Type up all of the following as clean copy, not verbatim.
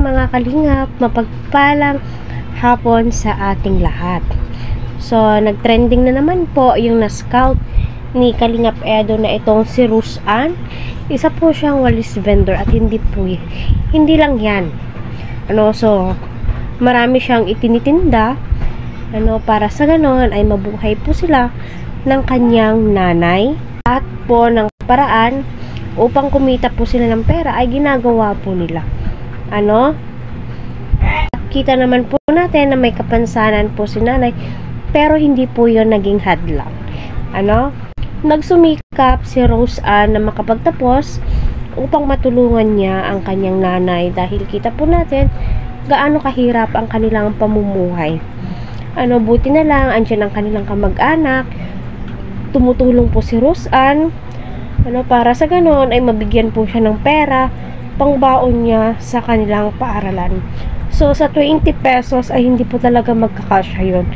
mga kalingap, mapagpalang hapon sa ating lahat. So, nagtrending na naman po yung na-scout ni Kalingap Edo na itong si Rusan. Isa po siyang walis vendor at hindi lang yan. So, marami siyang itinitinda para sa ganon ay mabuhay po sila ng kanyang nanay at po ng paraan upang kumita po sila ng pera ay ginagawa po nila. Kita naman po natin na may kapansanan po si nanay, pero hindi po yon naging hadlang. Nagsumikap si Rose Ann na makapagtapos upang matulungan niya ang kanyang nanay dahil kita po natin gaano kahirap ang kanilang pamumuhay. Buti na lang andyan ang kanilang kamag-anak, tumutulong po si Rose Ann para sa ganon ay mabigyan po siya ng pera pangbaon niya sa kanilang paaralan. So sa 20 pesos ay hindi po talaga magkakasya yun,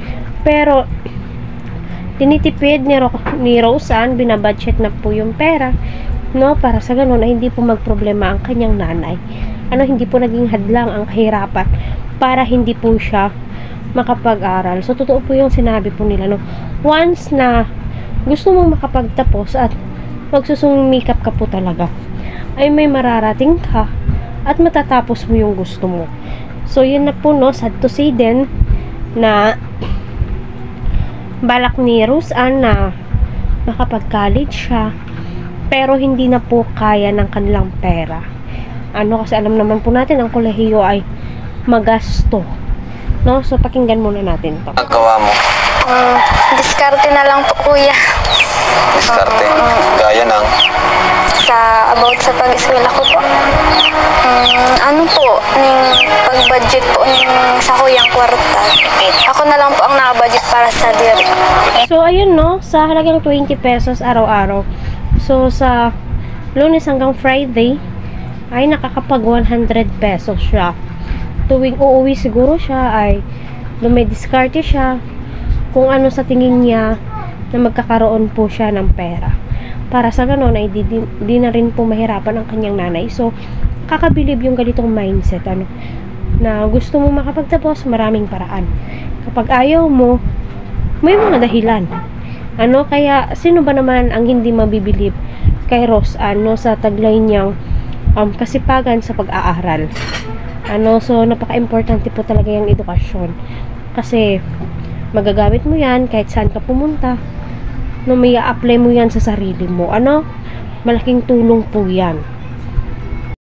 pero tinitipid ni Rose Ann, binabudget na po yung pera para sa ganon ay hindi po magproblema ang kanyang nanay. Hindi po naging hadlang ang kahirapan para hindi po siya makapag-aral. So totoo po yung sinabi po nila, once na gusto mong makapagtapos at magsusumikap ka po talaga, ay may mararating ka at matatapos mo yung gusto mo. So yun na po, sad to say din na balak ni Rose Ann na makapag-college siya, pero hindi na po kaya ng kanilang pera. Kasi alam naman po natin ang kolehiyo ay magasto. So pakinggan muna natin to. Nagawa mo? Diskarte na lang po, kuya. Diskarte? Gaya ng? About sa pag-eskwela ko po. Pag-budget po sa kuyang kwarta. Ako na lang po ang naka-budget para sa diri. So ayun sa halagang 20 pesos araw-araw. So sa Lunes hanggang Friday ay nakakapag 100 pesos siya. Tuwing uuwi siguro siya ay dumidiskarte siya kung ano sa tingin niya na magkakaroon po siya ng pera. Para sa ganon ay di na rin po mahirapan ang kanyang nanay. So kakabilib yung ganitong mindset na gusto mo makapagtapos, maraming paraan. Kapag ayaw mo, may mga dahilan. Kaya sino ba naman ang hindi mabibilib kay Rose Ann sa taglay niyang kasipagan sa pag-aaral. So napaka-importante po talaga yung edukasyon, kasi magagamit mo yan kahit saan ka pumunta. May i-apply mo yan sa sarili mo. Malaking tulong po yan.